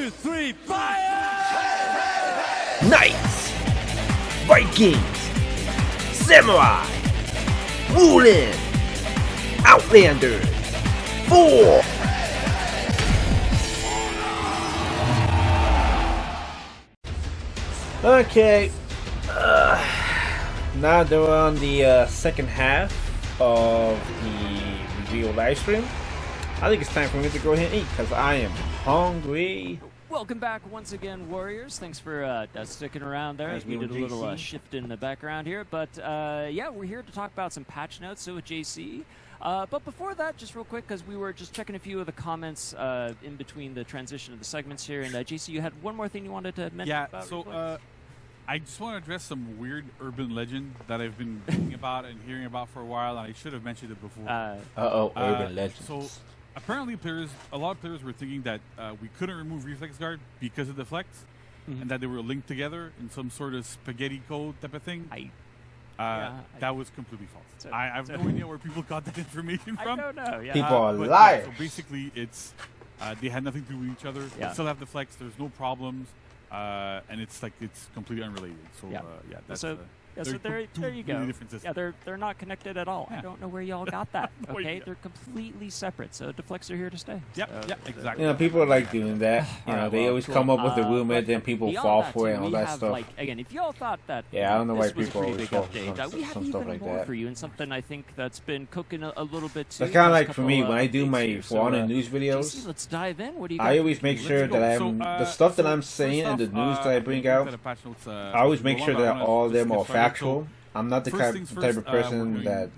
2, 3, fire! Knights, Vikings, Samurai, Woolen, Outlanders, 4. Okay, now that we're on the second half of the reveal live stream, I think it's time for me to go ahead and eat because I am hungry. Welcome back once again, Warriors. Thanks for sticking around there. We did a little shift in the background here, but yeah, we're here to talk about some patch notes, so with JC. But before that, just real quick, because we were just checking a few of the comments in between the transition of the segments here, and JC, you had one more thing you wanted to mention about? So I just want to address some weird urban legend that I've been thinking about and hearing about for a while, and I should have mentioned it before. Urban legends. So apparently a lot of players were thinking that we couldn't remove Reflex Guard because of the Flex, and that they were linked together in some sort of spaghetti code type of thing. That was completely false. I have no idea where people got that information from. I don't know. Yeah. People are liars. So basically, it's they had nothing to do with each other. They still have the Flex. There's no problems. And it's completely unrelated. So that's so there you go. Really different systems. Yeah, they're not connected at all. Yeah. I don't know where y'all got that. Okay, they're completely separate. So Deflects are here to stay. Yeah, exactly. You know, people like doing that. You know, they always come up with the rumor, then people fall for it and all that stuff. Like, again, if y'all thought that I don't know why people always fall for some we have stuff even like more that. for you, and something I think that's been cooking a little bit too. That's kind of like for me when I do my For Honor news videos. JC, let's dive in. What do you? I always make sure that I'm the stuff that I'm saying and the news that I bring out. I always make sure that all of them are factual. I'm not the type of person that,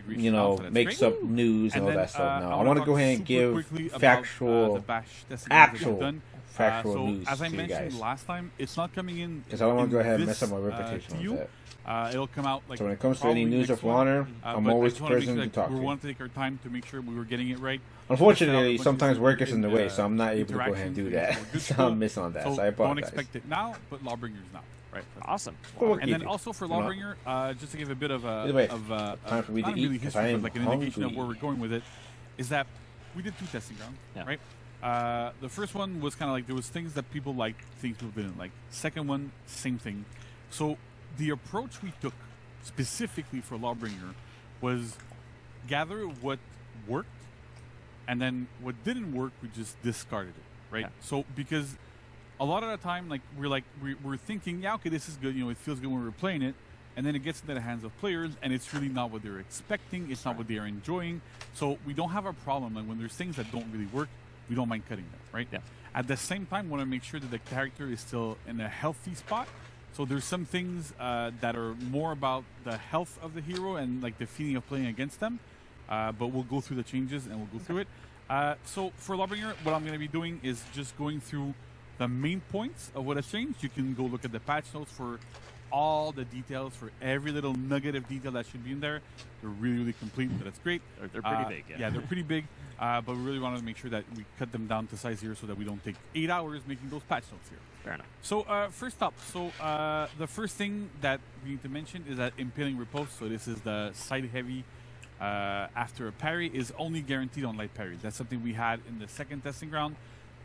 you know, makes up news and all that stuff. No, I want to go ahead and give factual news as I to you mentioned guys. last time, it's not coming in because I don't want to go ahead and mess up my reputation with that. It'll come out like so when it comes to any news of Honor, I'm always the person to talk to. We want to take our time to make sure we were getting it right. Unfortunately, sometimes work is in the way, so I'm not able to go ahead and do that. So I'm missing on that, so I apologize. Don't expect it now, but Lawbringer's now. Right. Awesome. And then also for Lawbringer, just to give a bit of time for me to eat, history, I am like an indication of where we're going with it, is that we did 2 testing grounds, right? The first one was kind of like there was things that people liked, things people didn't like. Second one, same thing. So the approach we took specifically for Lawbringer was gather what worked, and then what didn't work, we just discarded it, right? So because a lot of the time, like we're thinking, yeah, okay, this is good. You know, it feels good when we're playing it, and then it gets into the hands of players, and it's really not what they're expecting. It's not what they are enjoying. So we don't have a problem. Like when there's things that don't really work, we don't mind cutting them, right? Yeah. At the same time, we want to make sure that the character is still in a healthy spot. So there's some things that are more about the health of the hero and like the feeling of playing against them. But we'll go through the changes and we'll go through it. So for Lawbringer, what I'm going to be doing is just going through the main points of what has changed. You can go look at the patch notes for all the details, for every little nugget of detail that should be in there. They're really, really complete, but that's great. They're pretty big, yeah. They're pretty big, but we really wanted to make sure that we cut them down to size here so that we don't take 8 hours making those patch notes here. Fair enough. So first up, the first thing that we need to mention is that Impaling Riposte, so this is the side heavy after a parry, is only guaranteed on light parry. That's something we had in the second testing ground.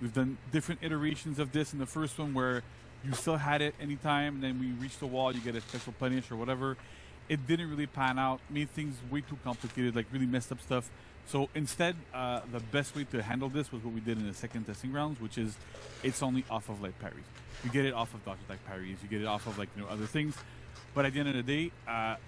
We've done different iterations of this in the first one where you still had it anytime, and then we reached the wall, you get a special punish or whatever. It didn't really pan out, made things way too complicated, like really messed up stuff. So instead, the best way to handle this was what we did in the second testing rounds, which is it's only off of light parries. You get it off of dodge attack parries, you get it off of like other things. But at the end of the day,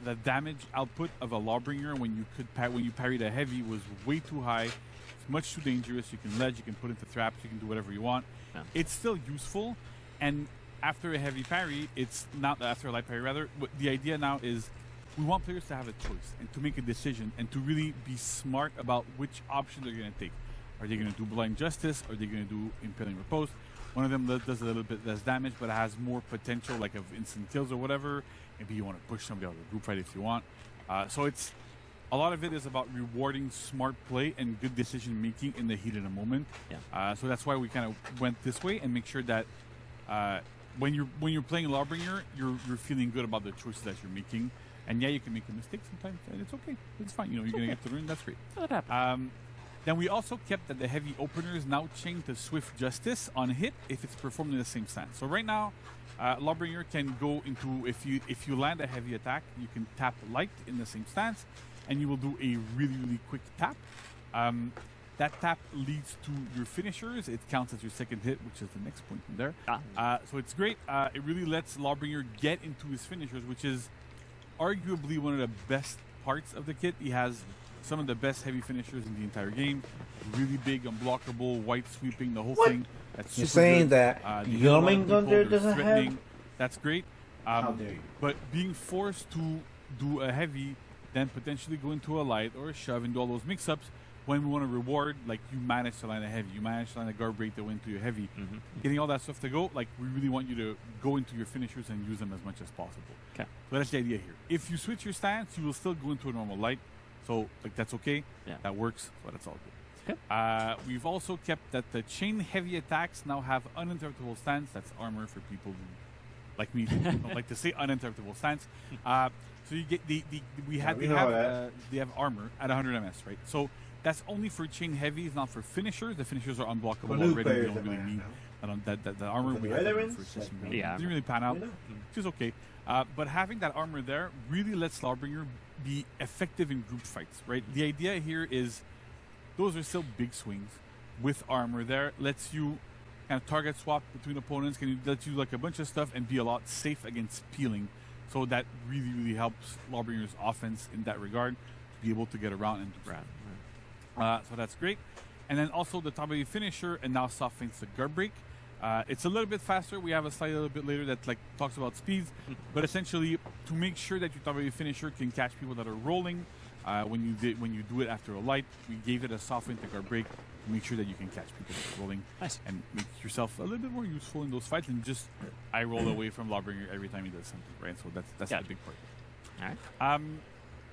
the damage output of a Lawbringer when you parried a heavy was way too high. It's much too dangerous. You can ledge, you can put into traps, you can do whatever you want. Yeah. It's still useful, and after a heavy parry, it's not after a light parry rather. The idea now is we want players to have a choice and to make a decision and to really be smart about which option they're going to take. Are they going to do Blind Justice? Are they going to do Impaling Riposte? One of them does a little bit less damage, but it has more potential, like of instant kills or whatever. Maybe you want to push somebody out of the group fight if you want. So it's a lot of it is about rewarding smart play and good decision making in the heat of the moment. Yeah. So that's why we kind of went this way and make sure that when you're playing Lawbringer, you're feeling good about the choices that you're making. And yeah, you can make a mistake sometimes, and it's okay. It's fine. You're going to get to learn. That's great. That happens. Then we also kept that the heavy opener is now chained to Swift Justice on hit if it's performed in the same stance. So right now, Lawbringer can go into, if you land a heavy attack, you can tap light in the same stance, and you will do a really, really quick tap. That tap leads to your finishers. It counts as your second hit, which is the next point in there. So it's great. It really lets Lawbringer get into his finishers, which is arguably one of the best parts of the kit. He has some of the best heavy finishers in the entire game. Really big, unblockable, white sweeping, the whole thing. That's You're saying good. that Jormungandr doesn't have? That's great. How dare you? But being forced to do a heavy, then potentially go into a light or a shove and do all those mix-ups, when we want to reward, like you manage to land a heavy, you manage to land a guard break that went to your heavy, getting all that stuff to go, like we really want you to go into your finishers and use them as much as possible. Okay. So that's the idea here. If you switch your stance, you will still go into a normal light. So like that's okay. Yeah. That works. So that's all good. Okay. We've also kept that the chain heavy attacks now have uninterruptible stance. That's armor for people who, like me, don't like to say uninterruptible stance. So you get they have armor at 100 ms, right? So that's only for chain heavies, not for finishers. The finishers are unblockable already. We don't really need that armor. We have for system. Didn't really pan out, which is okay. But having that armor there really lets Lawbringer be effective in group fights, right? The idea here is those are still big swings with armor there. Lets you kind of target swap between opponents. Can let you like a bunch of stuff and be a lot safe against peeling. So that really, really helps Lawbringer's offense in that regard to be able to get around and do stuff. So that's great. And then also the top heavy finisher and now soft feints the guard break. It's a little bit faster. We have a slide a little bit later that like talks about speeds, but essentially to make sure that your top heavy finisher can catch people that are rolling, when you do it after a light, we gave it a soft feint to guard break to make sure that you can catch people that are rolling and make yourself a little bit more useful in those fights and just I roll away from Lawbringer every time he does something, right? So that's the big part. All right.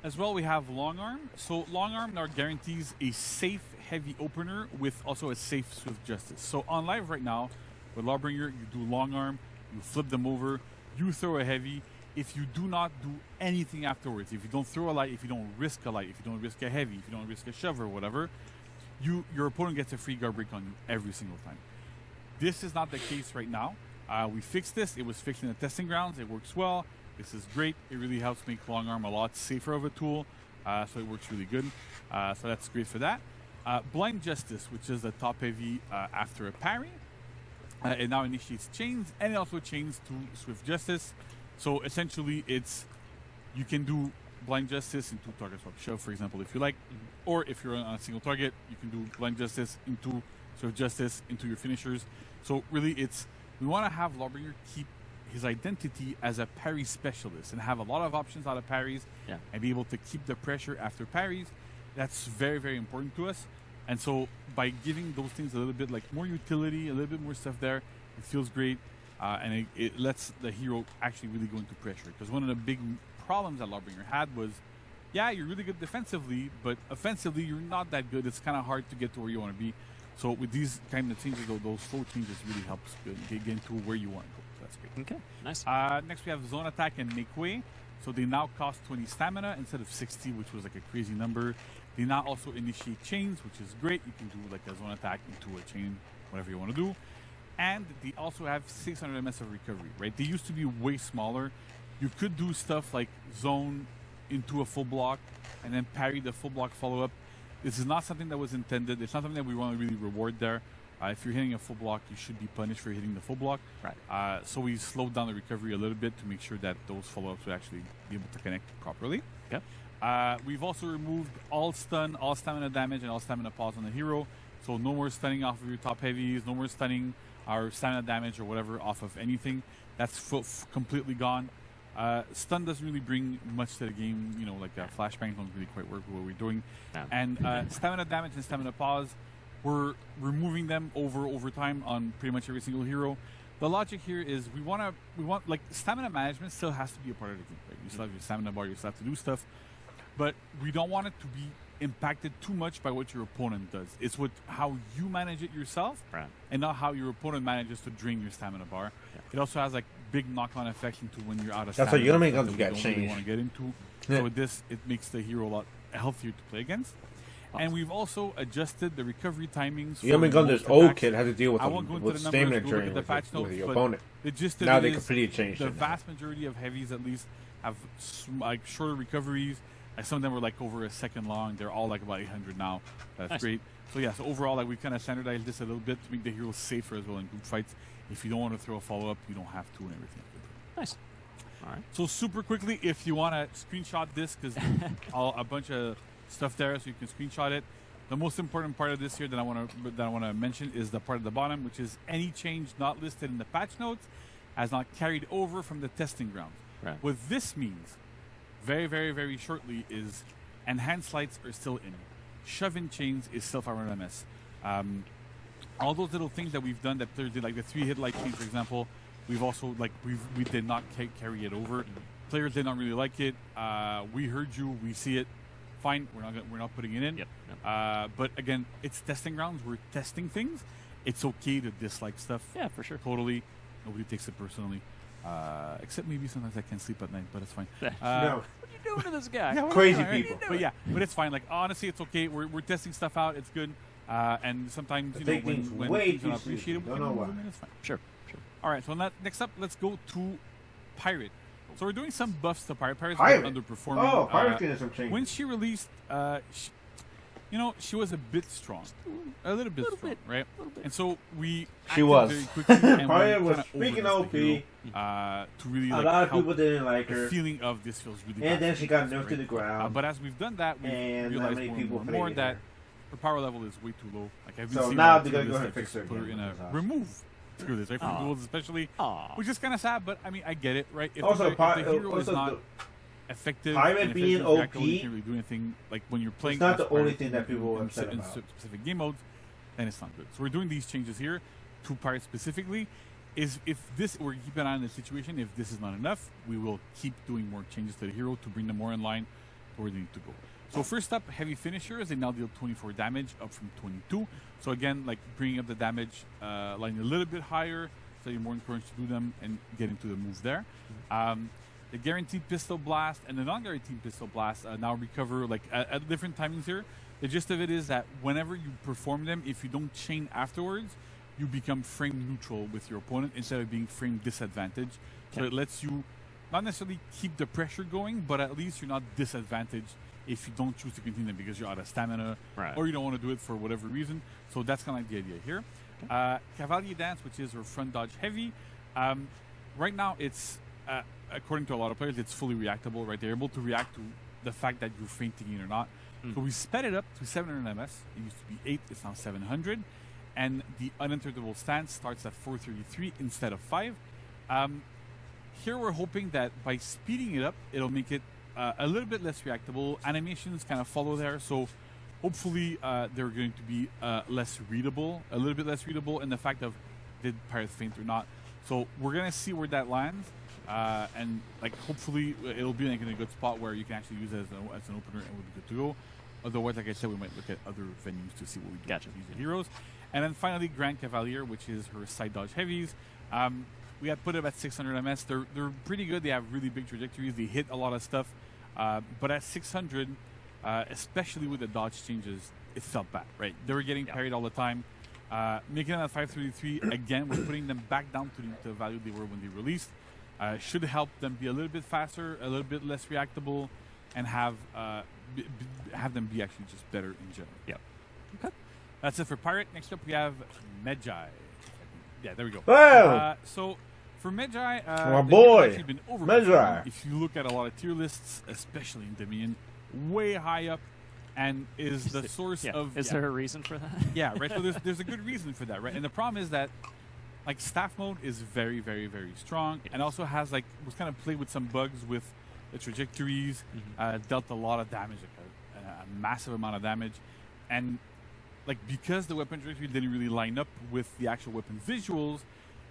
As well, we have long arm. So long arm now guarantees a safe heavy opener with also a safe Swift Justice. So on live right now, with Lawbringer, you do long arm, you flip them over, you throw a heavy. If you do not do anything afterwards, if you don't throw a light, if you don't risk a light, if you don't risk a heavy, if you don't risk a shove or whatever, your opponent gets a free guard break on you every single time. This is not the case right now. We fixed this. It was fixed in the testing grounds. It works well. This is great. It really helps make long arm a lot safer of a tool. So it works really good. So that's great for that. Blind Justice, which is the top heavy after a parry. It now initiates chains and it also chains to Swift Justice. So essentially you can do Blind Justice into target swap shove, for example, if you like. Or if you're on a single target, you can do Blind Justice into Swift Justice into your finishers. So really we want to have Lawbringer keep his identity as a parry specialist and have a lot of options out of parries and be able to keep the pressure after parries. That's very, very important to us. And so by giving those things a little bit like more utility, a little bit more stuff there, it feels great. And it lets the hero actually really go into pressure. Because one of the big problems that Lawbringer had was, you're really good defensively, but offensively you're not that good. It's kind of hard to get to where you want to be. So with these kind of changes, those flow changes really helps get into where you want to go. So that's great. Okay, nice. Next we have Zone Attack and Make Way. So they now cost 20 stamina instead of 60, which was like a crazy number. They now also initiate chains, which is great. You can do like a zone attack into a chain, whatever you want to do. And they also have 600 ms of recovery, right? They used to be way smaller. You could do stuff like zone into a full block and then parry the full block follow-up. This is not something that was intended. It's not something that we want to really reward there. If you're hitting a full block, you should be punished for hitting the full block. Right. So we slowed down the recovery a little bit to make sure that those follow-ups would actually be able to connect properly. Yep. We've also removed all stun, all stamina damage, and all stamina pause on the hero. So no more stunning off of your top heavies, no more stunning or stamina damage or whatever off of anything. That's completely gone. Stun doesn't really bring much to the game. You know, like flashbangs don't really quite work with what we're doing. And stamina damage and stamina pause, we're removing them over time on pretty much every single hero. The logic here is we want like stamina management still has to be a part of the game, right? You still have your stamina bar, you still have to do stuff, but we don't want it to be impacted too much by what your opponent does. It's how you manage it yourself, and not how your opponent manages to drain your stamina bar. It also has like big knock-on effects into when you're out of stamina. That's what you're gonna make that we don't really want to get into. So with this, it makes the hero a lot healthier to play against. And we've also adjusted the recovery timings. The Young Gunner's old kid had to deal with stamina drain with the opponent. Now they completely changed the vast majority of heavies, at least, have like shorter recoveries. Some of them were like over a second long. They're all like about 800 now. That's great. So yeah, so overall, like we kind of standardized this a little bit to make the heroes safer as well in group fights. If you don't want to throw a follow-up, you don't have to and everything. Nice. All right. So super quickly, if you want to screenshot this, because a bunch of stuff there, so you can screenshot it. The most important part of this here that I want to mention is the part at the bottom, which is any change not listed in the patch notes has not carried over from the testing grounds. Right. What this means, very, very, very shortly, is enhanced lights are still in. Shove-in chains is still 500 MS. All those little things that we've done that players did, like the 3-hit light chain, for example, we've also we did not carry it over. Players did not really like it. We heard you. We see it. Fine. We're not putting it in. Yep. But again, it's testing grounds. We're testing things. It's okay to dislike stuff. Yeah, for sure. Totally. Nobody takes it personally. Except maybe sometimes I can't sleep at night, but it's fine. No. What are you doing to this guy? Yeah, crazy people. But it's fine. Like honestly, it's okay. We're testing stuff out. It's good. And sometimes when things are not appreciated, don't know why. It's fine. Sure. All right. So next up, let's go to Pirate. So we're doing some buffs to Pirate. Pirate's underperforming. Oh, Pirate did some changes. When she released, she was a bit strong, a little bit strong, right? And so she was. Very quickly, and Pirate was freaking OP. To really a lot of people didn't like her. The feeling of this feels really. And then she got nerfed to the ground. But as we've done that, we realized more that her power level is way too low. Like I've been so seeing now they're gonna go ahead and fix her. Put her in a remove. Screw this, right? From duels especially, which is kind of sad. But I mean, I get it, right? If the hero is not effective, Pirate being OP, you can't really do anything. Like when you're playing, it's not the only thing that people are upset in about. Specific game modes, then it's not good. So we're doing these changes here to Pirate specifically. We're keeping an eye on the situation. If this is not enough, we will keep doing more changes to the hero to bring them more in line to where they need to go. So first up, heavy finishers. They now deal 24 damage, up from 22. So again, like bringing up the damage line a little bit higher, so you're more encouraged to do them and get into the move there. The guaranteed pistol blast and the non-guaranteed pistol blast now recover like at different timings here. The gist of it is that whenever you perform them, if you don't chain afterwards, you become frame neutral with your opponent instead of being frame disadvantaged. So it lets you not necessarily keep the pressure going, but at least you're not disadvantaged if you don't choose to continue because you're out of stamina or you don't want to do it for whatever reason. So that's kind of like the idea here. Cavalier Dance, which is our front dodge heavy. Right now, it's according to a lot of players, it's fully reactable. Right, they're able to react to the fact that you're fainting in or not. So we sped it up to 700 MS. It used to be 8. It's now 700. And the uninterruptible stance starts at 433 instead of 5. Here we're hoping that by speeding it up, it'll make it a little bit less reactable. Animations kind of follow there, so hopefully they're going to be less readable, a little bit less readable in the fact of did Pirate faint or not. So we're gonna see where that lands, and like hopefully it'll be like in a good spot where you can actually use it as an opener and we'll be good to go. Otherwise, like I said, we might look at other venues to see what we do with these heroes. And then finally, Grand Cavalier, which is her side dodge heavies. We had put them at 600 MS. They're pretty good. They have really big trajectories. They hit a lot of stuff. But at 600, especially with the dodge changes, it felt bad, right? They were getting parried all the time. Making them at 533, again, we're putting them back down to the value they were when they released. Should help them be a little bit faster, a little bit less reactable, and have them be actually just better in general. Yep. Okay. That's it for Pirate. Next up, we have Medjai. Yeah, there we go. Wow. So for Medjai, my boy, been Medjai. If you look at a lot of tier lists, especially in Dominion, way high up, and is the source of. Is there a reason for that? Yeah, right. So there's a good reason for that, right? And the problem is that like staff mode is very, very, very strong, and also has like was kind of played with some bugs with the trajectories, dealt a lot of damage, like a massive amount of damage, and like because the weapon trajectory didn't really line up with the actual weapon visuals,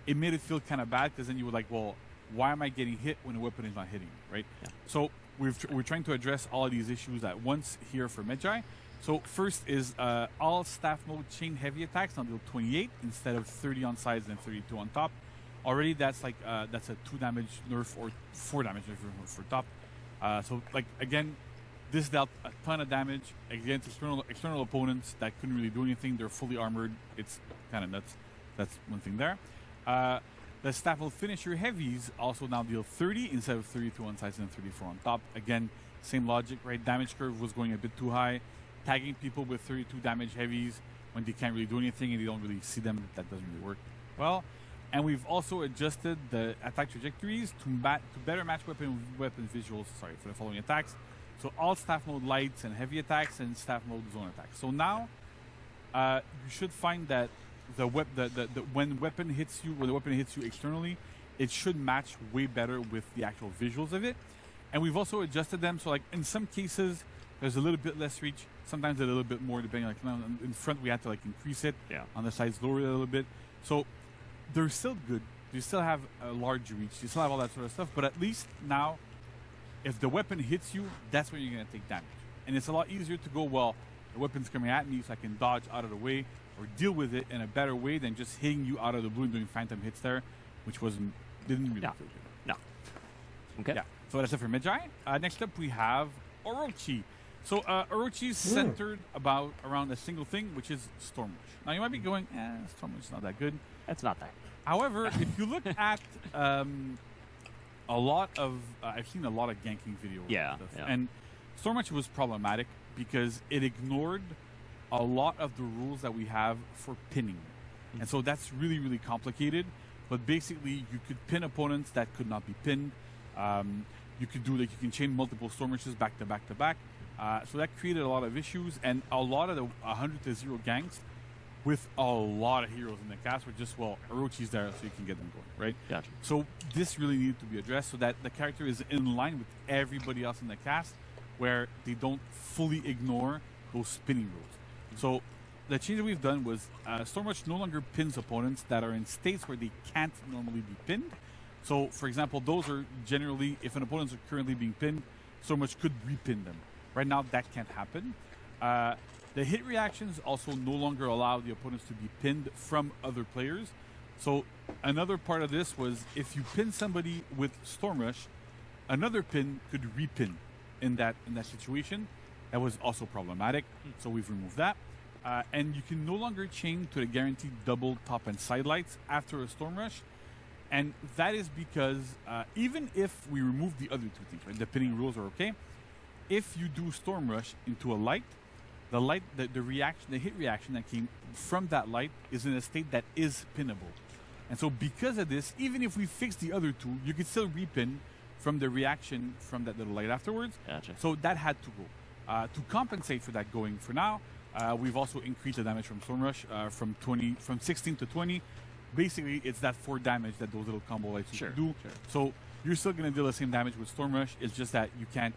it made it feel kind of bad because then you were like, well, why am I getting hit when the weapon is not hitting, right? Yeah. So we're trying to address all of these issues at once here for Medjai. So first is all staff mode chain heavy attacks now deal 28 instead of 30 on sides and 32 on top. Already that's like that's a 2 damage nerf or 4 damage nerf for top. So like again, This dealt a ton of damage against external opponents that couldn't really do anything. They're fully armored. It's kind of nuts. That's one thing there. The staff will finish your heavies also now deal 30 instead of 32 on sides and 34 on top. Again, same logic, right? Damage curve was going a bit too high. Tagging people with 32 damage heavies when they can't really do anything and you don't really see them, that doesn't really work well. And we've also adjusted the attack trajectories to better match weapon visuals, for the following attacks. So all staff mode lights and heavy attacks and staff mode zone attacks. So now you should find that when the weapon hits you externally, it should match way better with the actual visuals of it. And we've also adjusted them so like in some cases there's a little bit less reach, sometimes a little bit more depending. Like in front we had to like increase it, on the sides lower it a little bit. So they're still good. You still have a large reach. You still have all that sort of stuff. But at least now, if the weapon hits you, that's when you're going to take damage. And it's a lot easier to go, well, the weapon's coming at me so I can dodge out of the way or deal with it in a better way than just hitting you out of the blue and doing phantom hits there, which didn't really feel good. No. Okay. Yeah. So that's it for Magi. Next up, we have Orochi. So Orochi is centered around a single thing, which is Stormrush. Now you might be going, Stormrush is not that good. It's not that. However, if you look at a lot of, I've seen a lot of ganking videos. And Stormrush was problematic because it ignored a lot of the rules that we have for pinning. And so that's really, really complicated. But basically, you could pin opponents that could not be pinned. You can chain multiple Stormrushes back to back to back. So that created a lot of issues, and a lot of the 100-0 ganks with a lot of heroes in the cast were just, Orochi's there so you can get them going, right? Gotcha. So this really needed to be addressed so that the character is in line with everybody else in the cast, where they don't fully ignore those spinning rules. So the change that we've done was Stormrush no longer pins opponents that are in states where they can't normally be pinned. So, for example, those are generally, if an opponent is currently being pinned, Stormrush could repin them. Right now, that can't happen. The hit reactions also no longer allow the opponents to be pinned from other players. So another part of this was if you pin somebody with Stormrush, another pin could repin in that situation. That was also problematic. So we've removed that. And you can no longer chain to the guaranteed double top and side lights after a Stormrush. And that is because even if we remove the other two things, right, the pinning rules are okay. If you do Stormrush into a light, the hit reaction that came from that light is in a state that is pinnable. And so because of this, even if we fix the other two, you could still repin from the reaction from that little light afterwards. Gotcha. So that had to go. To compensate for that going for now, we've also increased the damage from Stormrush from 16 to 20. Basically, it's that 4 damage that those little combo lights do. Sure. So you're still going to deal the same damage with Stormrush. It's just that you can't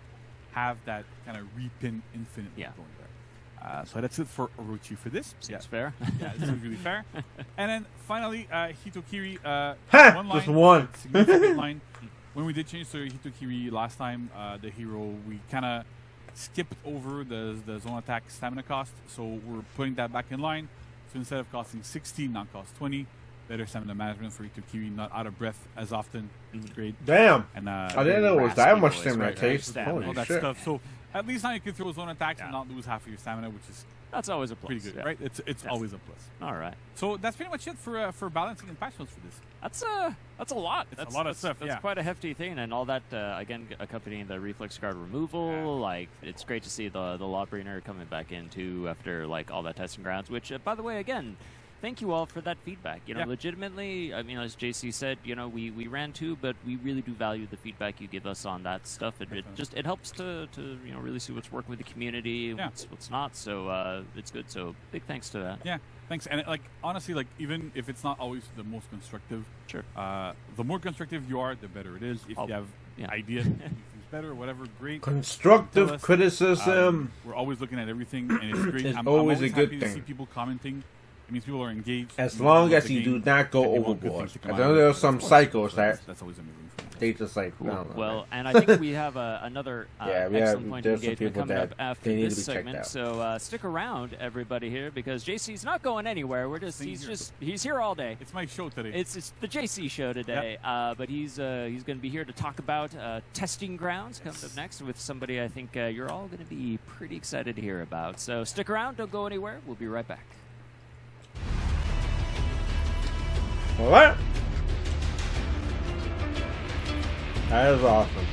have that kind of repin infinitely going there. So that's it for Orochi for this. Seems fair. Yeah, this is really fair. And then finally, Hitokiri. One line. Just one. Significant line. When we did change to Hitokiri last time, the hero, we kind of skipped over the zone attack stamina cost. So we're putting that back in line. So instead of costing 60, now cost 20. Better stamina management for Hitokiri, not out of breath as often. Great. Damn. And I didn't know it was that much stamina taste. All Holy that shit. stuff. So at least now you can throw zone attacks and not lose half of your stamina, which is that's always a plus. Pretty good, right? It's always a plus. All right. So that's pretty much it for balancing and patch notes for this. That's a lot. That's a lot of stuff. That's quite a hefty thing, and all that again accompanying the reflex guard removal. Yeah. Like it's great to see the Lawbringer coming back in too after like all that testing grounds. Which by the way, again, thank you all for that feedback. You know, legitimately, I mean, as JC said, you know, we ran too, but we really do value the feedback you give us on that stuff. It helps to you know really see what's working with the community, what's not. So it's good. So big thanks to that. Yeah, thanks. And like honestly, like even if it's not always the most constructive, sure. The more constructive you are, the better it is. If you have ideas, better or whatever, great. Constructive criticism. We're always looking at everything, and it's great. It's always a good happy thing to see people commenting. It means people are engaged. As long as you do not go overboard. I know there are some psychos that that's always amazing. they just like, cool. I don't know, well, man. and I think we have another excellent point of there's some engagement people coming up that after they need to this be checked segment. out. So stick around, everybody here, because JC's not going anywhere. He's here all day. It's my show today. It's the JC show today. Yep. But he's going to be here to talk about testing grounds coming up next with somebody I think you're all going to be pretty excited to hear about. So stick around, don't go anywhere. We'll be right back. What? That is awesome.